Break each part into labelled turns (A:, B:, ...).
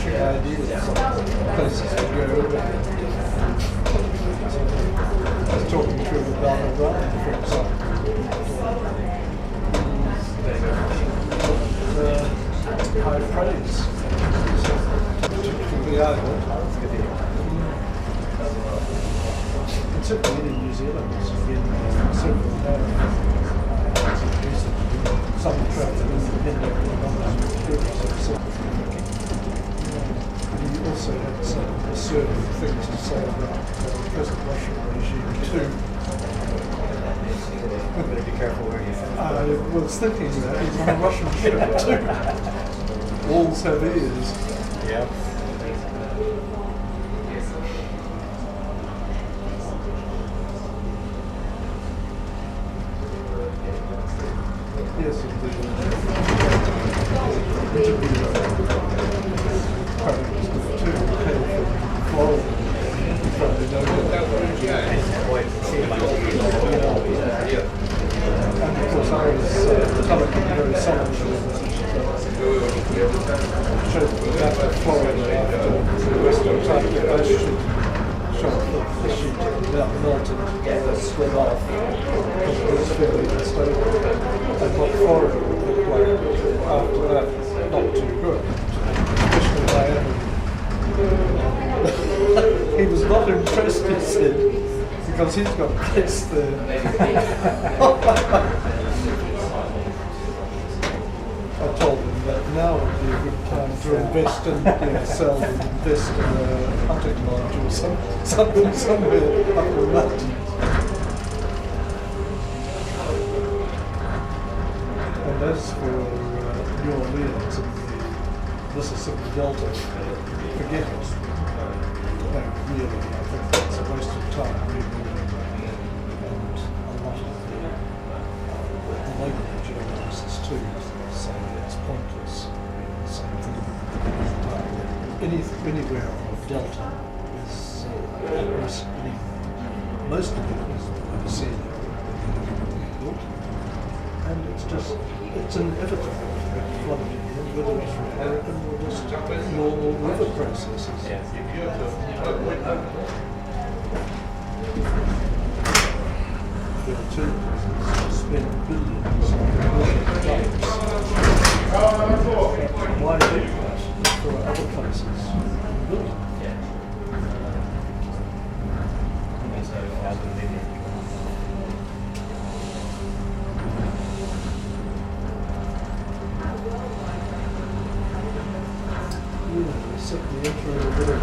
A: flashing ideas of places to go. I was talking to him about Iran, for example. High praise, particularly over. And certainly in New Zealand, there's been several some attractive independent economic groups. He also had some assertive things to say about the present Russian regime too.
B: Better be careful where you think.
A: I was thinking that he's on a Russian ship too. Walls have ears.
B: Yeah.
A: Yes, indeed. Interview Prime Minister too, hail from Florida. Probably know that. And of course I was telling him very solemnly showed me that Florida after the Western Atlantic Ocean shot the issue about melted split off because it was fairly unstable. And what Florida would look like after that, not too good. Especially Miami. He was not impressed, he said, because he's got place there. I told him that now would be a good time to invest in, sell and invest in a hunting lodge or something somewhere up the mountains. And as for New Orleans and the Mississippi Delta, forget it. No, really, I think that's a waste of time rebuilding. And a lot of the local journalists too say it's pointless. The same thing. Anywhere on the Delta is at risk anyway. Most of it is overseen built. And it's inevitable to get flooded in, whether it's from hurricane or just normal river processes.
B: Yeah.
A: There are two reasons to spend billions on building dikes. Why do that for other places? Build them. Set the intro a bit of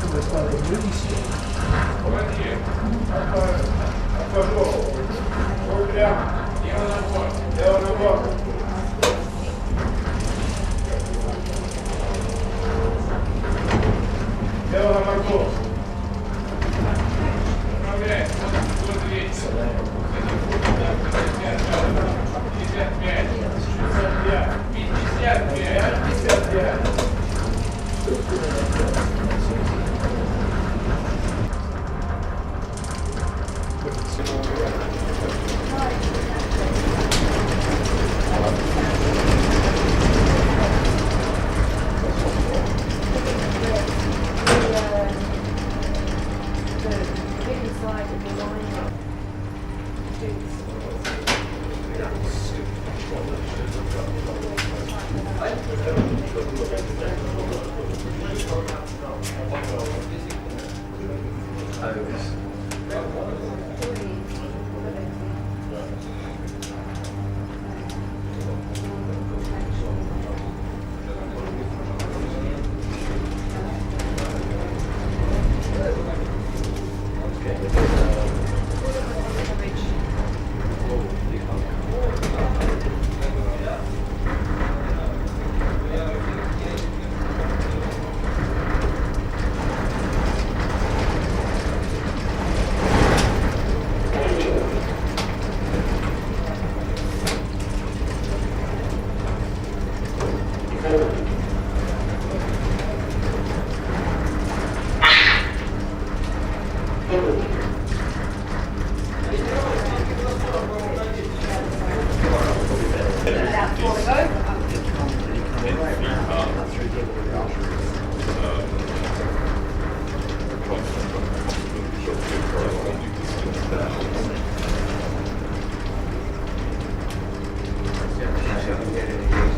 A: almost like a movie star.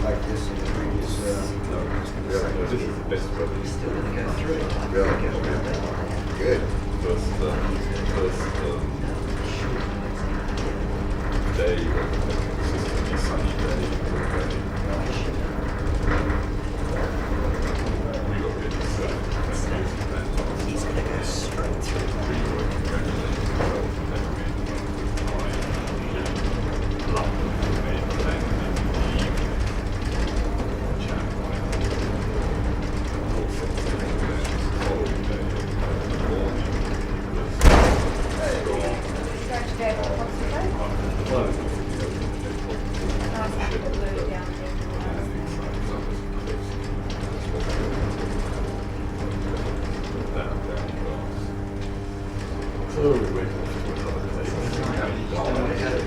C: Like this in the previous,
D: This is the best weather.
E: Still gonna go through.
C: good.
D: First day, consistently sunny day. We got really set.
E: He's gonna go straight through.
D: So we went off to another place.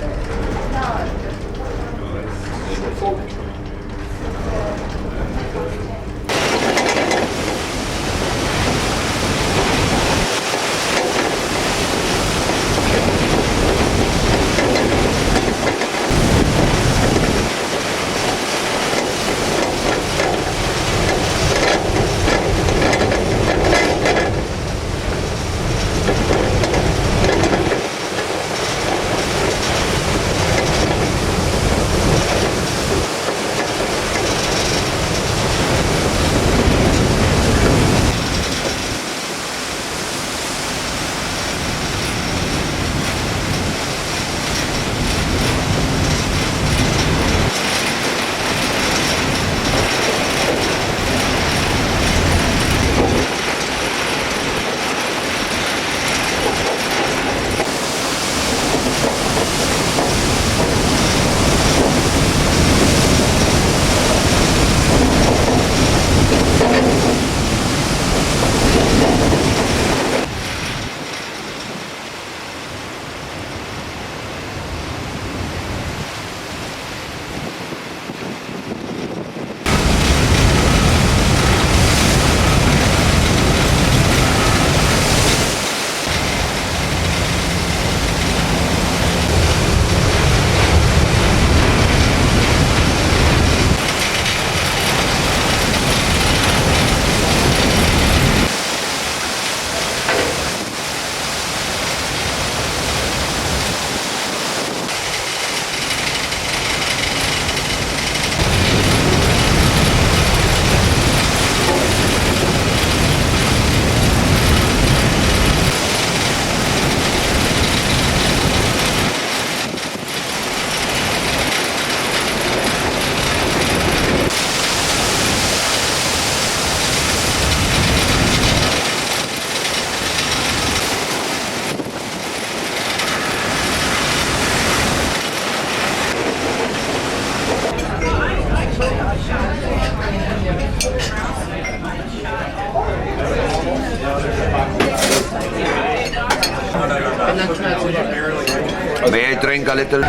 F: May I drink a little?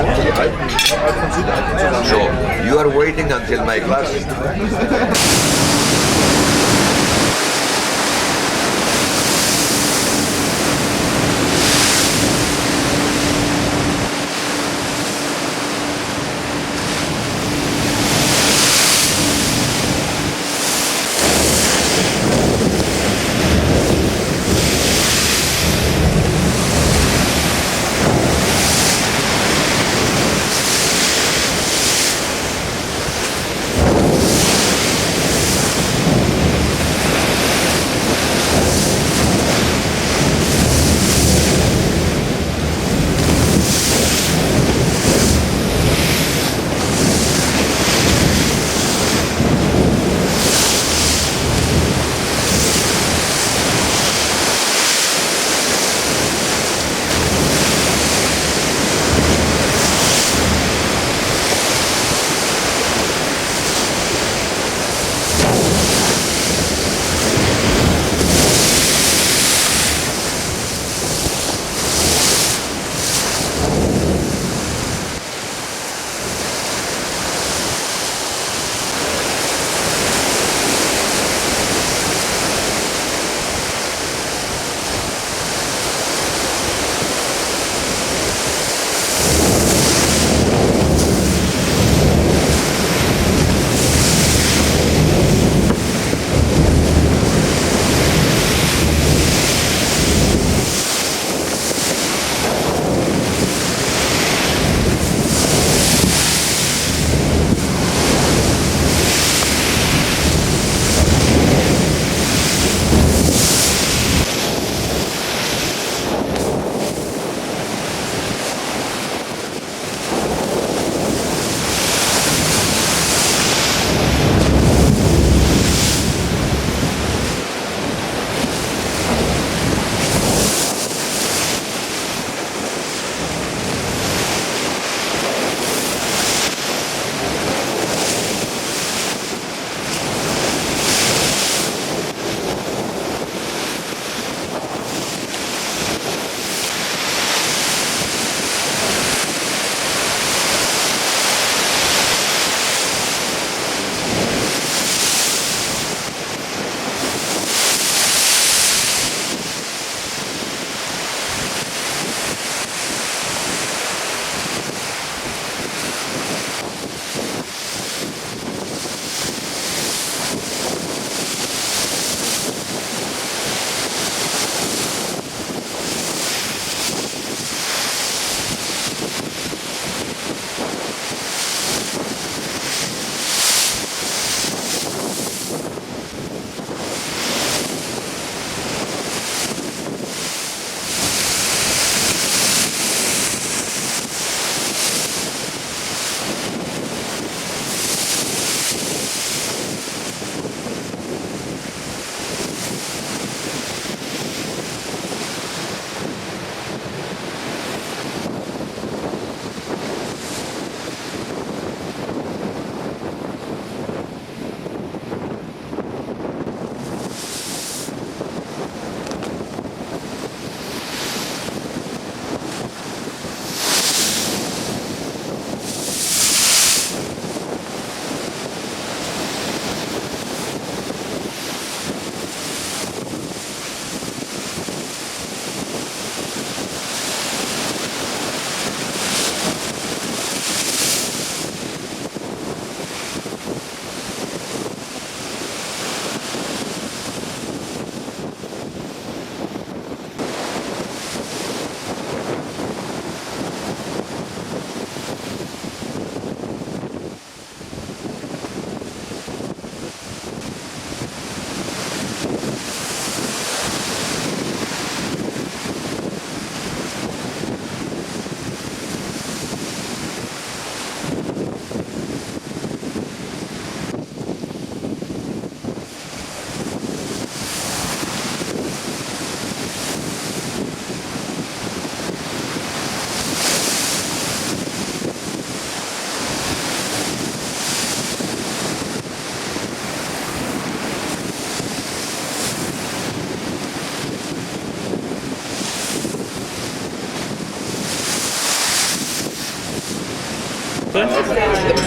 F: So, you are waiting until my class?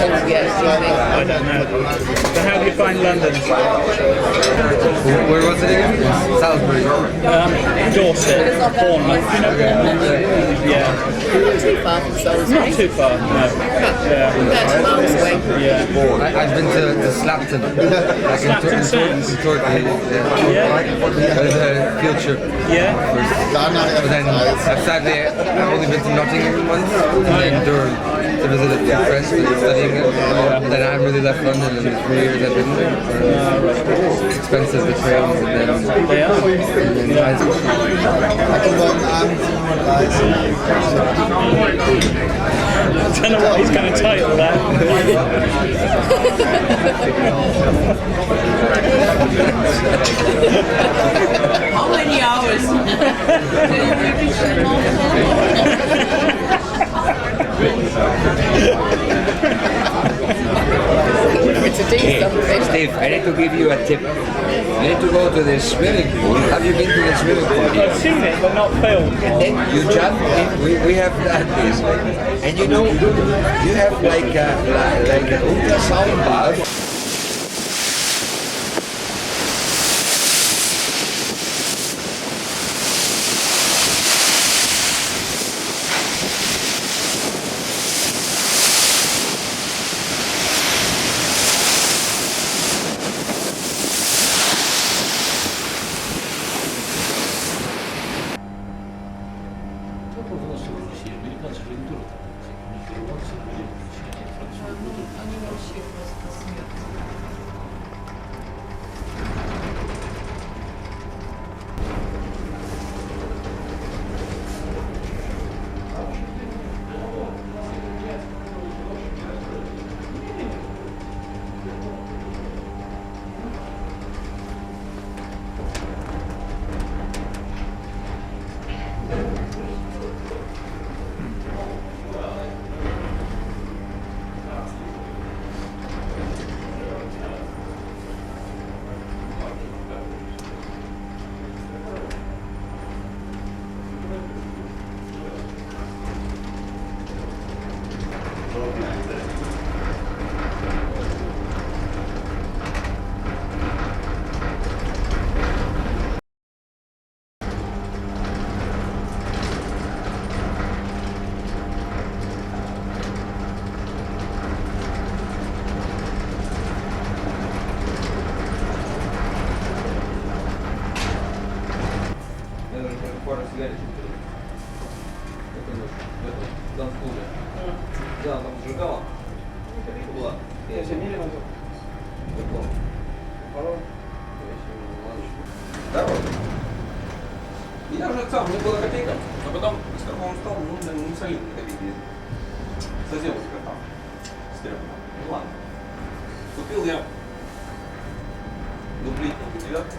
E: altogether, do you think?
G: I don't know. So how do you find London?
F: Where was it again? Salisbury.
G: Dorset, Bournemouth. You know Bournemouth? Yeah.
E: Not too far from Salisbury.
G: Not too far, no. Yeah.
E: 30 miles away.
G: Yeah.
F: I've been to Slapton. Like
G: Slapton Sands?
F: in Turkey.
G: Yeah.
F: As a field trip.
G: Yeah.
F: But then, sadly, I've only been to Nottingham once, and then Durham to visit a few friends who are studying it. And then I haven't really left London in the 3 years I've been there. It's expensive, the trains, and then
G: They are. I don't know what he's going to title that.
E: How many hours? It's a decent conversation.
H: Steve, I need to give you a tip. You need to go to the swimming pool. Have you been to the swimming pool?
G: I've seen it, but not filmed.
H: You jump in. We have done this, and you know, you have like an ultrasound bath.
I: Я уже сам, мне было копейка, но потом с торговым столом, ну, не солидные копейки. Созел там, стрёмно. Ну ладно. Купил я дублитненькую девятку.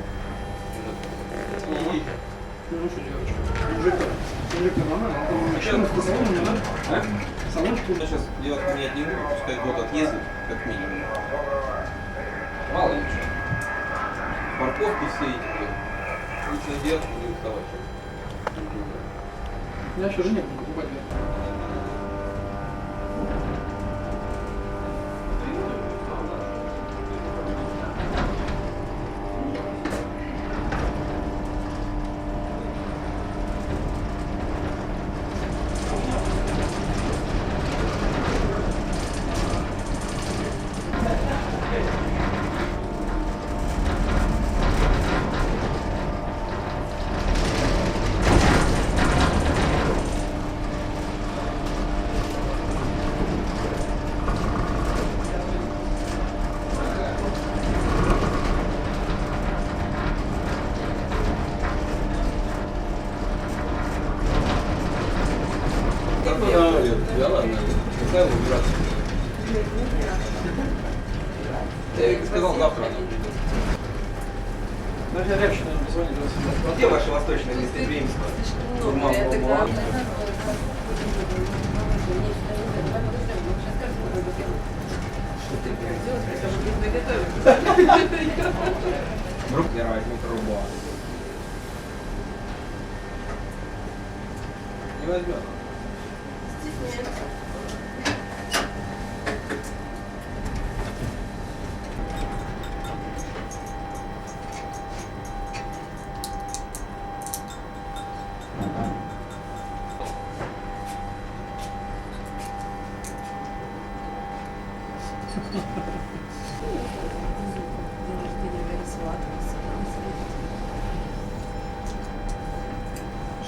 A: Ну что, девочка? Инжектор нормально?
I: А что, салончик? Я сейчас девятку менять не буду, пускай год отъездит, как минимум. Мало ли что. Парковки все эти, лучше на девятку будем вставать.
A: Я еще жене буду покупать.
I: Да ладно, какая убираться? Я ведь сказал завтра она придет.
A: Даже я раньше, наверное, позвонил.
I: Где ваше восточное гостеприимство? Вдруг я возьму трубу. Не возьмет.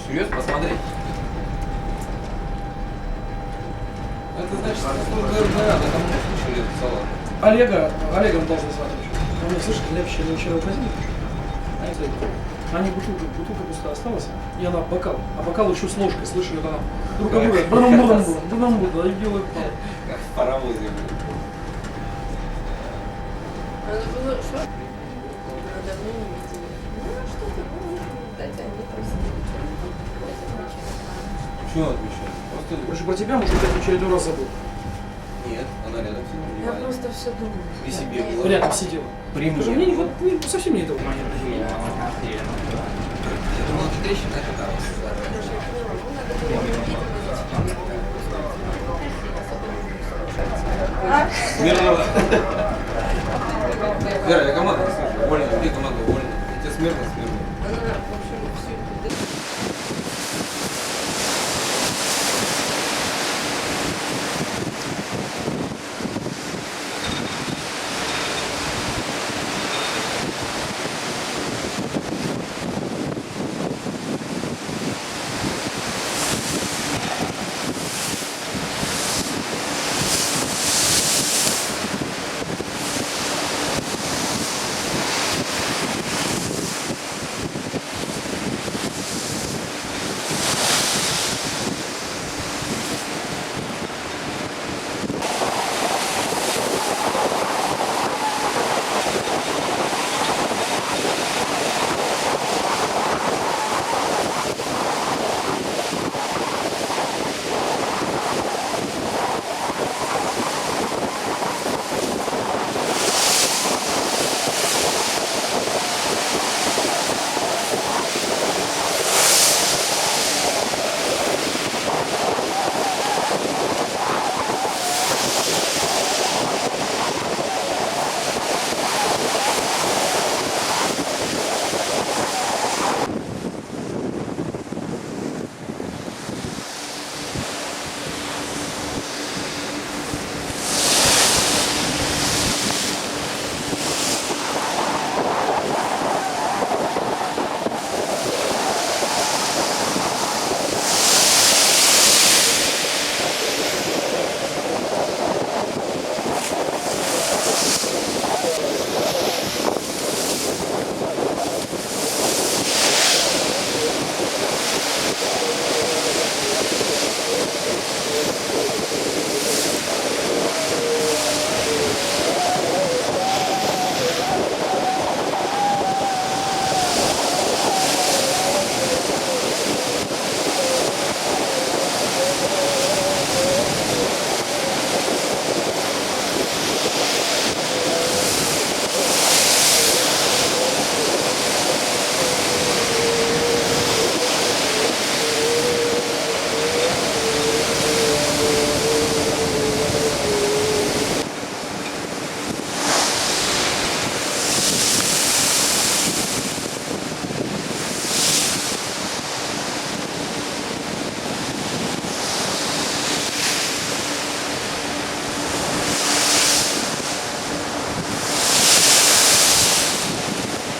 I: Серьезно, посмотри. Это значит, что ГРБ, об этом не слышали салат.
A: Олегом должен звать еще. Он мне, слышишь, лепче не вчера упазднили. Они бутылка пустая осталась, и она бокал. А бокал еще с ложкой, слышали, она друг от друга. Бlam-бlam-бlam, и делает там.
I: Как в паровозе.
E: Надо было что? Давно не видели. Ну, что-то, дать они просто
I: Почему отвечать? Просто...
A: Короче, про тебя, может быть, я в очередной раз забыл.
I: Нет, она рядом сидела.
E: Я просто все думаю.
I: При себе была.
A: Рядом сидела.
I: При мне.
A: Скажи, мне вот совсем не этого внимания.
I: Я думал, ты трещина каталась. Смирно. Вера, я команду не слышу. Увольно. Где команда увольна? Я тебе смирно.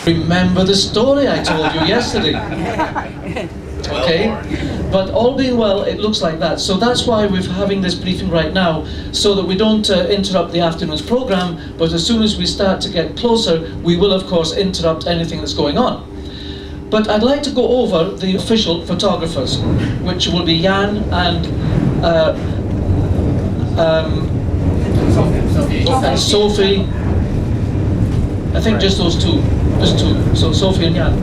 J: Remember the story I told you yesterday. Okay? But all being well, it looks like that. So that's why we're having this briefing right now, so that we don't interrupt the afternoon's program, but as soon as we start to get closer, we will of course interrupt anything that's going on. But I'd like to go over the official photographers, which will be Jan and Sophie. I think just those two. So Sophie and Jan.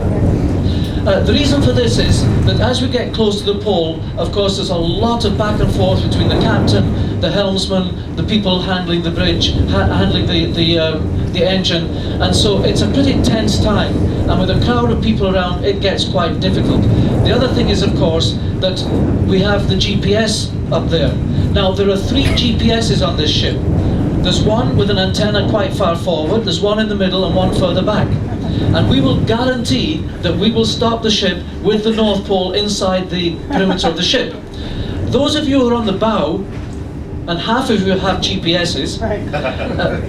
J: The reason for this is that as we get close to the pole, of course there's a lot of back and forth between the captain, the helmsman, the people handling the bridge, handling the engine, and so it's a pretty tense time, and with a crowd of people around it gets quite difficult. The other thing is of course that we have the GPS up there. Now there are 3 GPSs on this ship. There's one with an antenna quite far forward, there's one in the middle and one further back. And we will guarantee that we will stop the ship with the North Pole inside the perimeter of the ship. Those of you who are on the bow, and half of you have GPSs,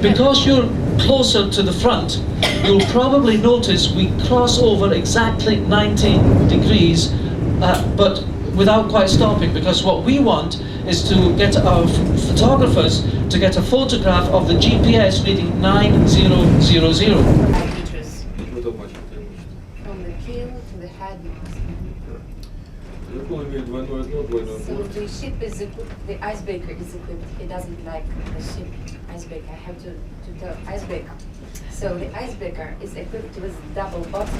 J: because you're closer to the front, you'll probably notice we cross over exactly 90 degrees, but without quite stopping, because what we want is to get our photographers to get a photograph of the GPS reading 9000.
E: Meters
D: В этом матче преимущество.
E: from the keel to the head.
D: Ледокол имеет двойное дно, двойной
E: So
D: борт.
E: the ship is equipped, the icebreaker is equipped. It doesn't like the ship icebreaker. I have to tell icebreaker. So the icebreaker is equipped with double bottom.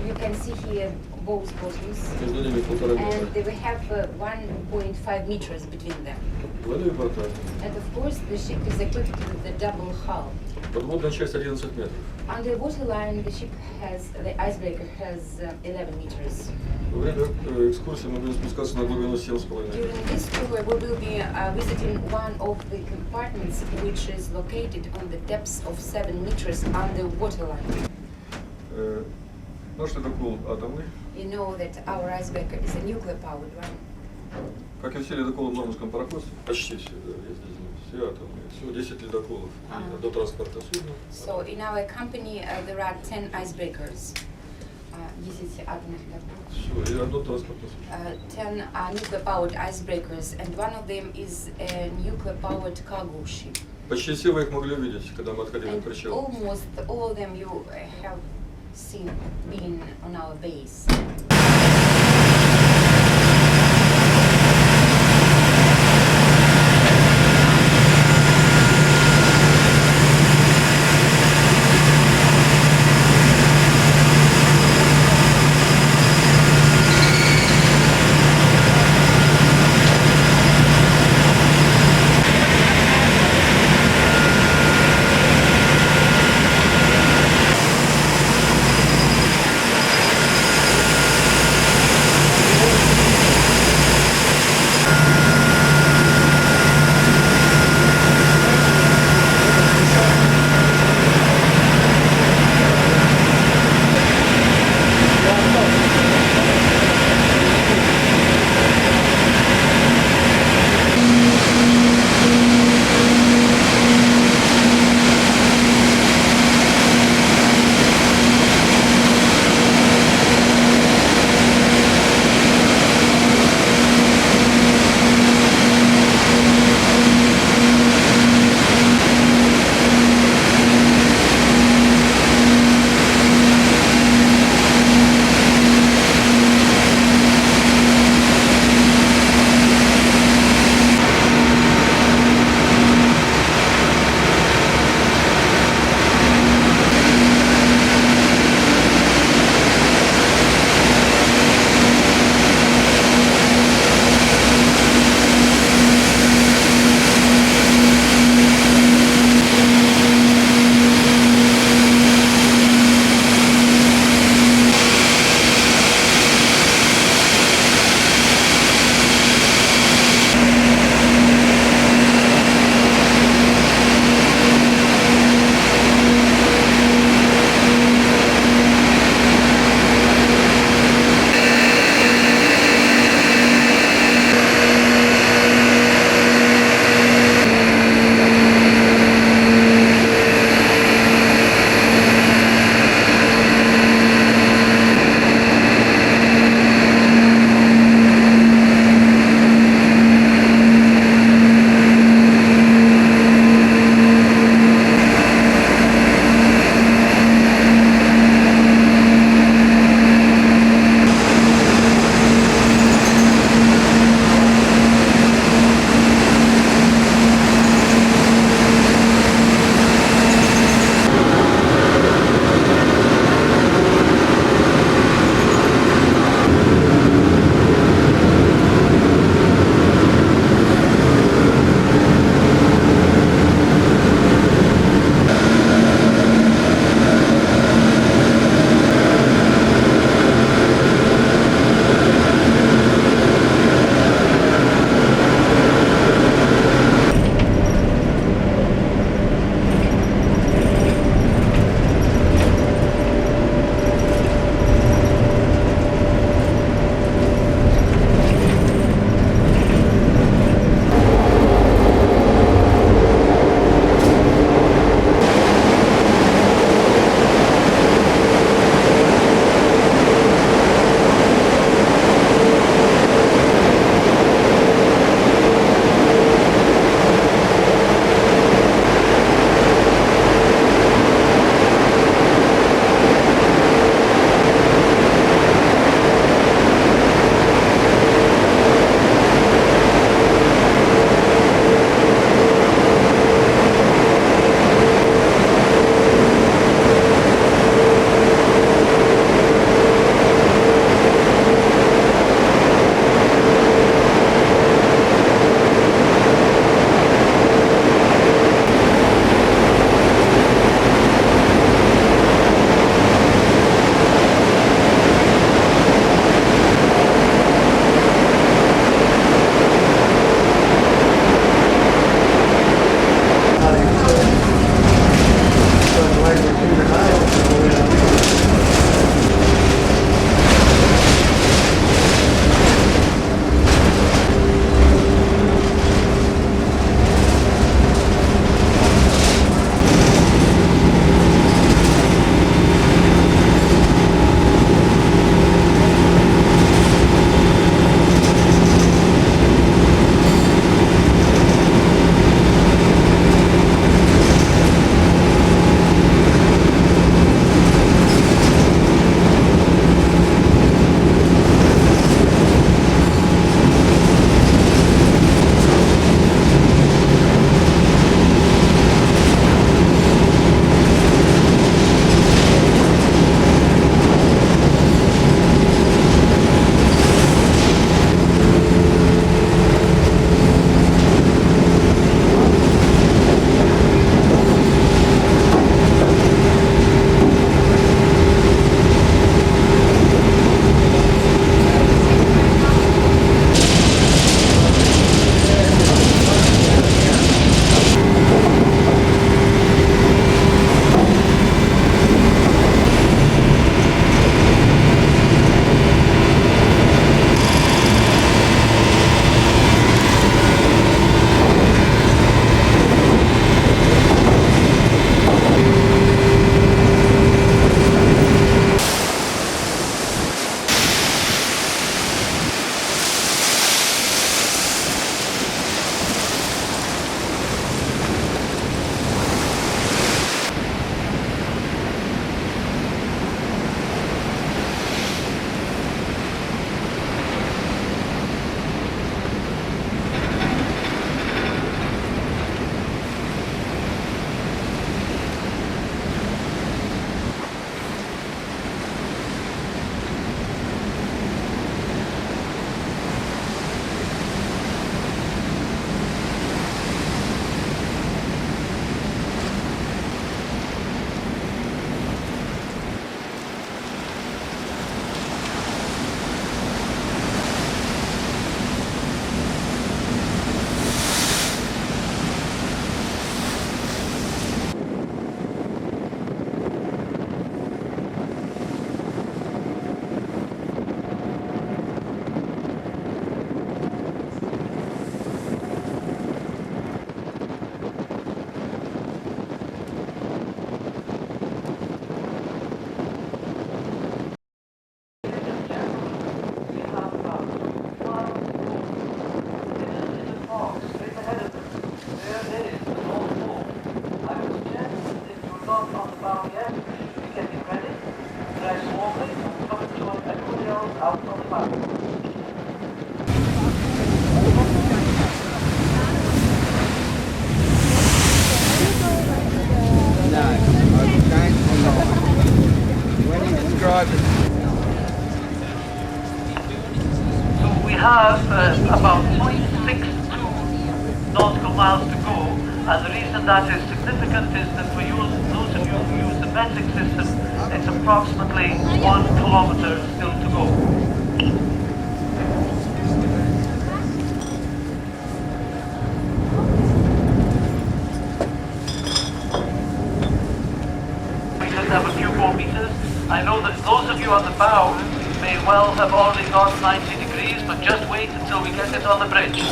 E: You can see here both bottoms.
D: Между ними 1,5 метра.
E: And we have 1.5 meters between them.
D: Двойные борта.
E: And of course the ship is equipped with the double hull.
D: Подводная часть 11 метров.
E: On the waterline the ship has, the icebreaker has 11 meters.
D: Во время экскурсии мы будем спускаться на глубину 7,5 метров.
E: During this tour we will be visiting one of the compartments which is located on the depths of 7 meters under waterline.
D: Наш ледокол атомный.
E: You know that our icebreaker is a nuclear powered one.
D: Как и все ледоколы в Мурманском пароходстве, почти все, да, я здесь знаю, все атомные. Всего 10 ледоколов и одно транспортное судно.
E: So in our company there are 10 icebreakers. 10 атомных ледоколов.
D: Все, и одно транспортное судно.
E: 10 nuclear powered icebreakers, and one of them is a nuclear powered cargo ship.
D: Почти все вы их могли увидеть, когда мы отходили
E: And
D: от причала.
E: almost all of them you have seen being on our base.
J: not on the bow yet, getting ready. Drive slowly, come and join everybody else out on the bow.
H: No, I'm going for no. When you describe it.
J: So we have about 0.62 nautical miles to go, and the reason that is significant is that for those of you who use the metric system, it's approximately 1 kilometer still to go. Have a few more meters. I know that those of you on the bow may well have already gone 90 degrees, but just wait until we get it on the bridge.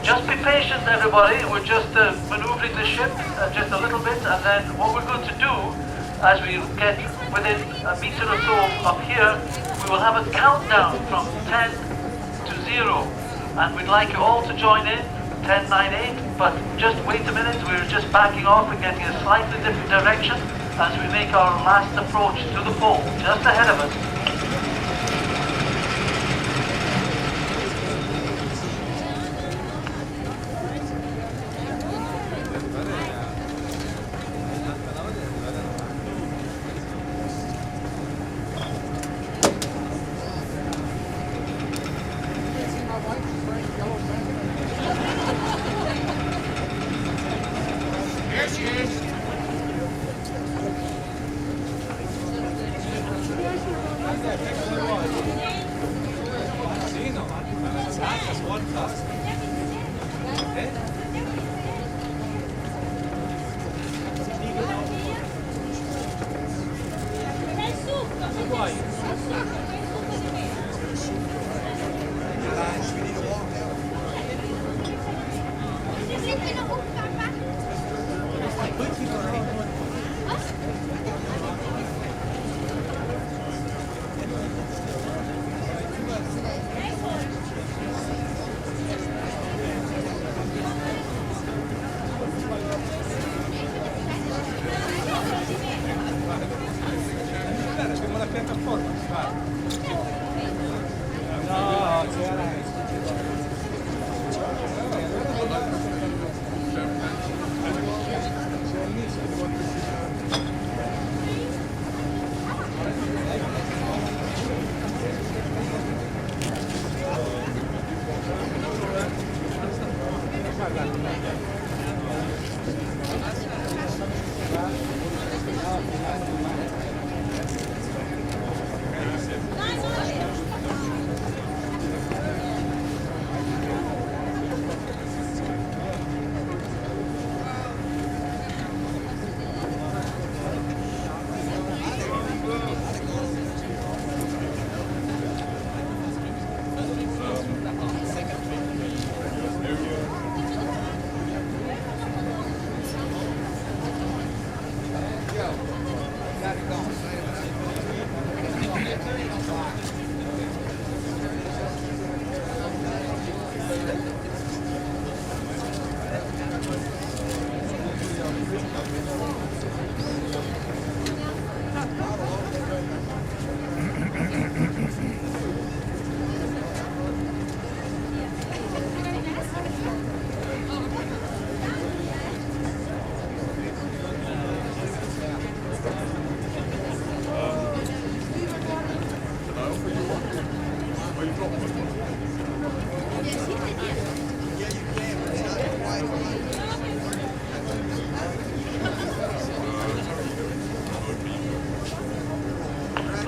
J: Just be patient, everybody. We're just maneuvering the ship just a little bit, and then what we're going to do, as we get within a meter or so up here, we will have a countdown from 10 to 0, and we'd like you all to join in, 10, 9, 8, but just wait a minute. We're just backing off and getting a slightly different direction as we make our last approach to the pole, just ahead of us.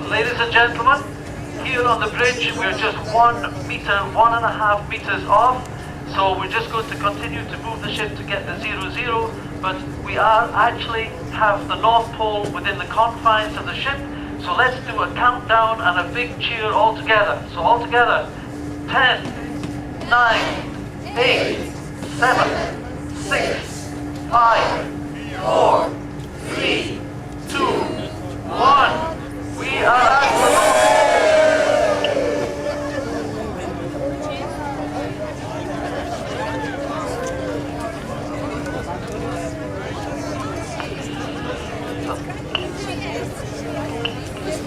J: Ladies and gentlemen, here on the bridge we're just 1 meter, 1.5 meters off, so we're just going to continue to move the ship to get the 0-0, but we are actually have the North Pole within the confines of the ship, so let's do a countdown and a big cheer all together. So all together, 10, 9, 8, 7, 6, 5, 4, 3, 2, 1. We are at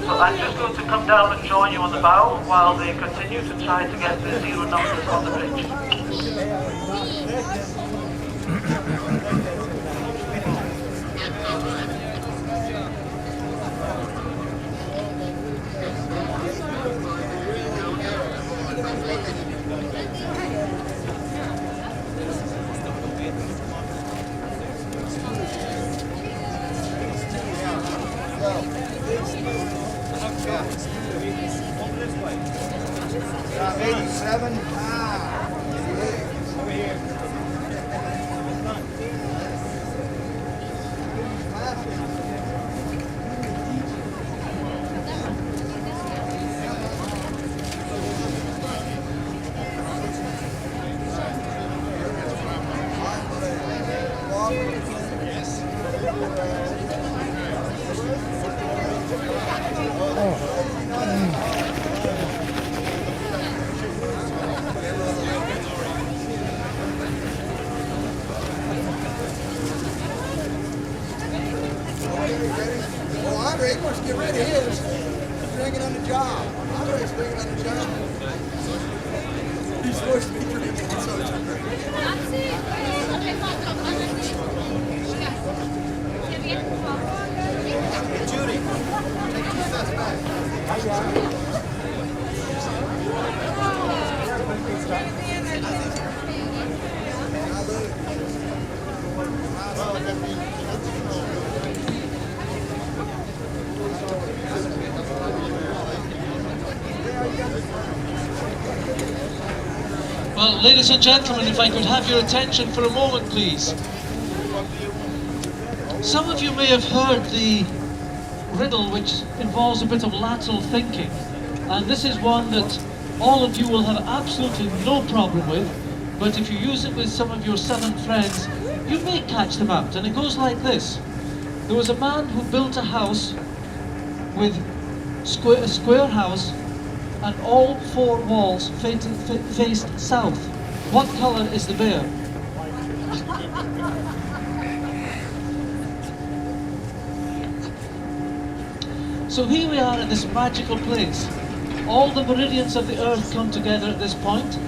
J: So I'm just going to come down and join you on the bow while they continue to try to get the zero numbers on the bridge.
C: About 87. Well, Andre wants to get rid of his. He's drinking on the job. Andre's drinking on the job. He's supposed to be drinking, so it's Judy, take 2 steps back.
J: Well, ladies and gentlemen, if I could have your attention for a moment, please. Some of you may have heard the riddle which involves a bit of lateral thinking, and this is one that all of you will have absolutely no problem with, but if you use it with some of your southern friends, you may catch them out, and it goes like this. There was a man who built a house with a square house, and all 4 walls faced south. What colour is the bear? So here we are in this magical place. All the meridians of the earth come together at this point.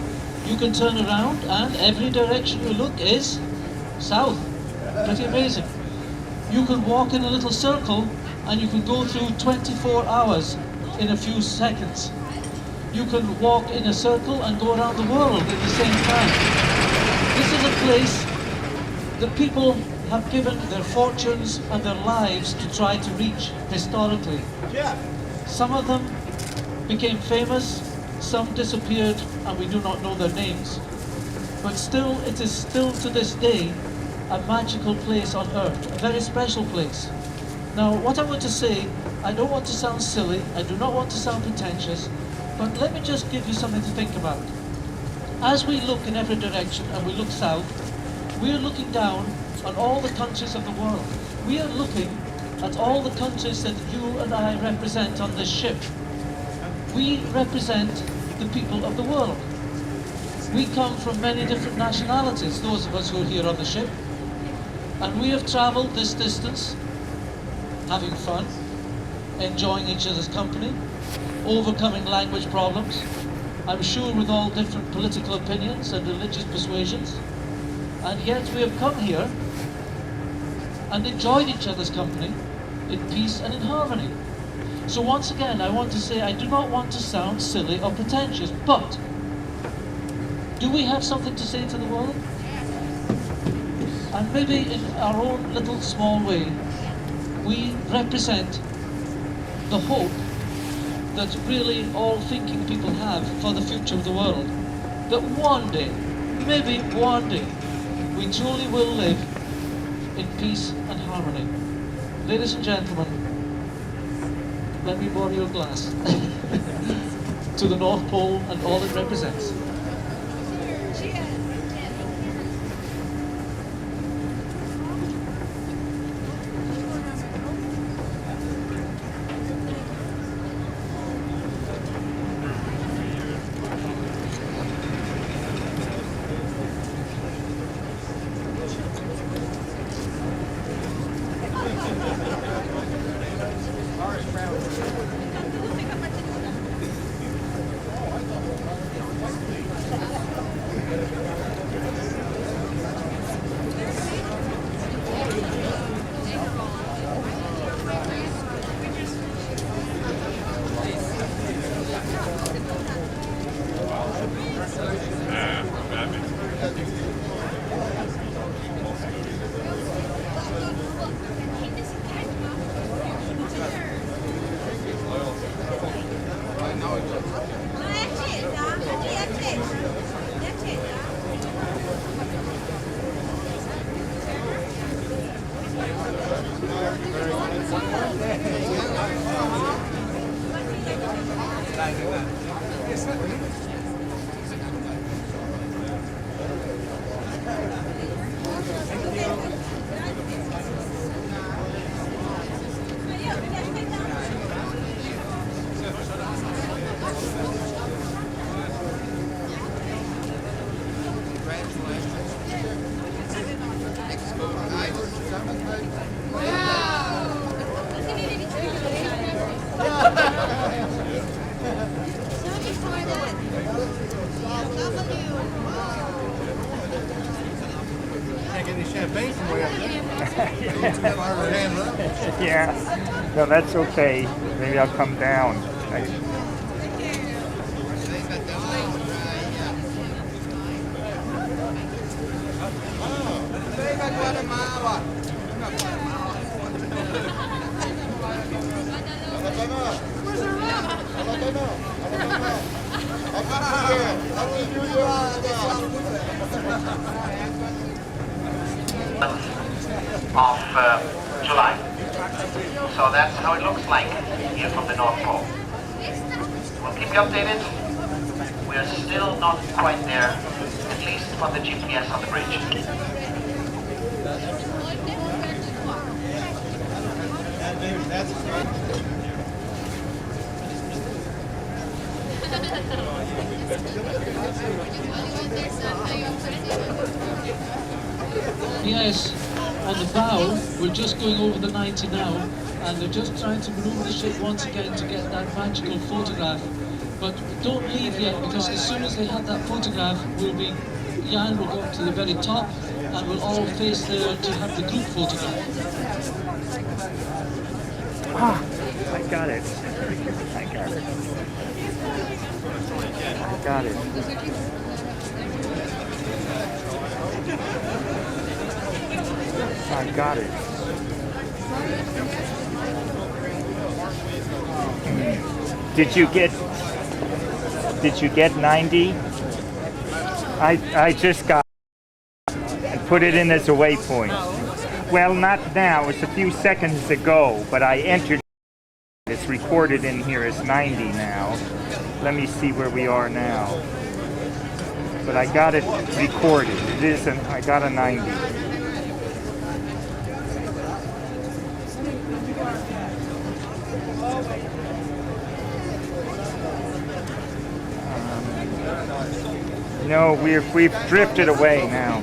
J: You can turn around and every direction you look is south. Pretty amazing. You can walk in a little circle and you can go through 24 hours in a few seconds. You can walk in a circle and go around the world at the same time. This is a place that people have given their fortunes and their lives to try to reach historically. Some of them became famous, some disappeared, and we do not know their names. But still, it is still to this day a magical place on earth, a very special place. Now, what I want to say, I don't want to sound silly, I do not want to sound pretentious, but let me just give you something to think about. As we look in every direction and we look south, we are looking down on all the countries of the world. We are looking at all the countries that you and I represent on this ship. We represent the people of the world. We come from many different nationalities, those of us who are here on the ship, and we have travelled this distance, having fun, enjoying each other's company, overcoming language problems, I'm sure with all different political opinions and religious persuasions, and yet we have come here and enjoyed each other's company in peace and in harmony. So once again, I want to say I do not want to sound silly or pretentious, but do we have something to say to the world? And maybe in our own little small way, we represent the hope that really all thinking people have for the future of the world. That one day, maybe one day, we truly will live in peace and harmony. Ladies and gentlemen, let me borrow your glass to the North Pole and all it represents.
C: any champagne from way up there. Never heard her hand up.
K: Yeah. No, that's okay. Maybe I'll come down.
L: Of July. So that's how it looks like here from the North Pole. We'll keep you updated. We're still not quite there, at least from the GPS on the bridge.
J: Yes, on the bow, we're just going over the 90 now, and they're just trying to maneuver the ship once again to get that magical photograph. But don't leave yet, because as soon as they have that photograph, Jan will go up to the very top, and we'll all face there to have the group photograph.
K: Ah, I got it. I got it. I got it. I got it. Did you get 90? I just got it and put it in as a waypoint. Well, not now, it's a few seconds ago, but I entered. It's recorded in here as 90 now. Let me see where we are now. But I got it recorded. It isn't, I got a 90. No, we've drifted away now.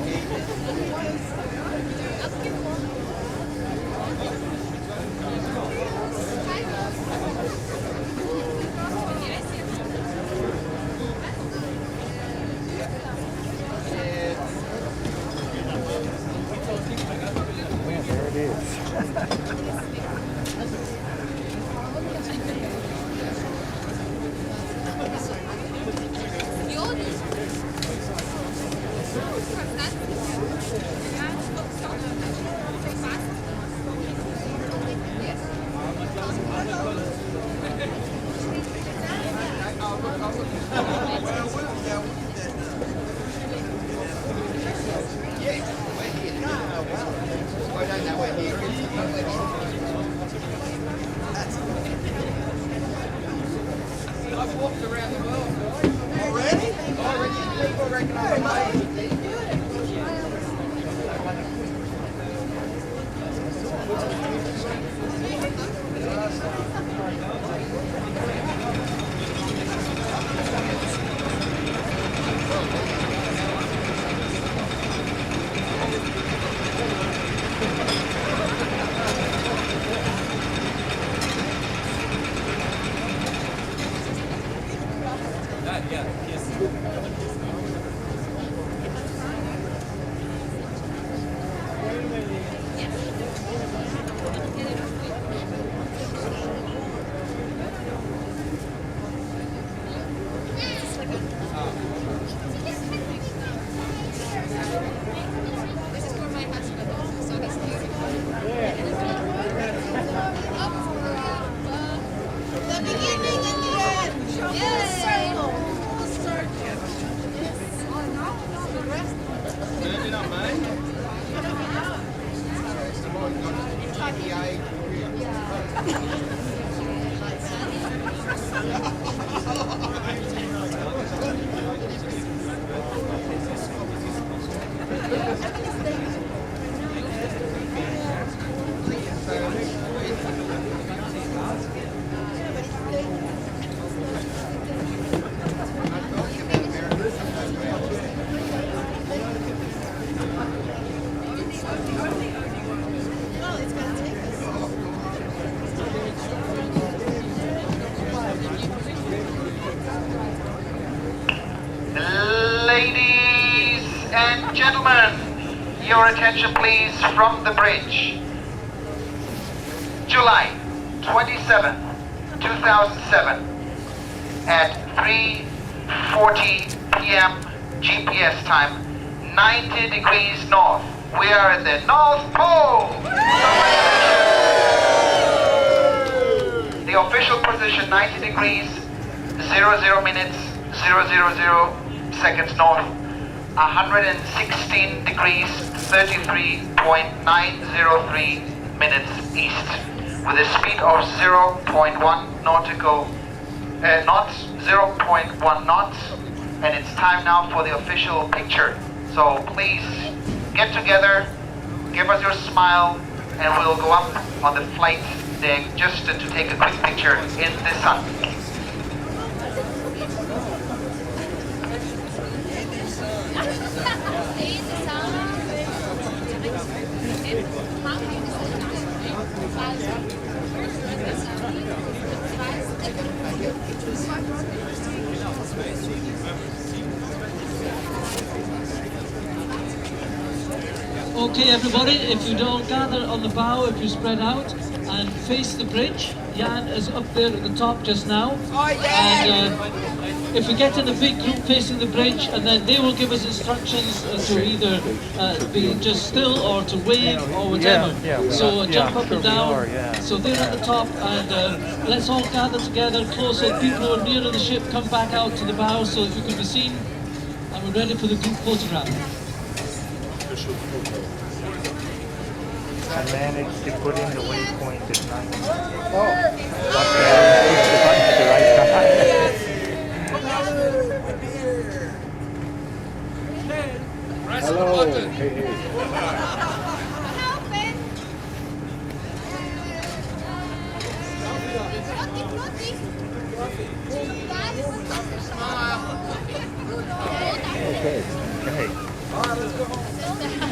K: Yeah, there it is.
C: I've walked around the world. Already? Already people recognize my
L: Ladies and gentlemen, your attention please from the bridge. July 27, 2007 at 3:40 p.m. GPS time, 90 degrees north. We are at the North Pole. The official position 90 degrees, 00 minutes, 000 seconds north, 116 degrees, 33.903 minutes east, with a speed of 0.1 nautical knots, 0.1 knots, and it's time now for the official picture. So please get together, give us your smile, and we'll go up on the flight deck just to take a quick picture in the sun.
J: Okay, everybody, if you don't gather on the bow, if you spread out and face the bridge. Jan is up there at the top just now. And if we get in a big group facing the bridge, and then they will give us instructions to either be just still or to wave or whatever. So jump up and down. So they're at the top, and let's all gather together close. So people who are near to the ship come back out to the bow so that you can be seen. And we're ready for the group photograph.
K: I managed to put in the waypoint at 9.
A: Hello. Hey, hey.
K: Okay.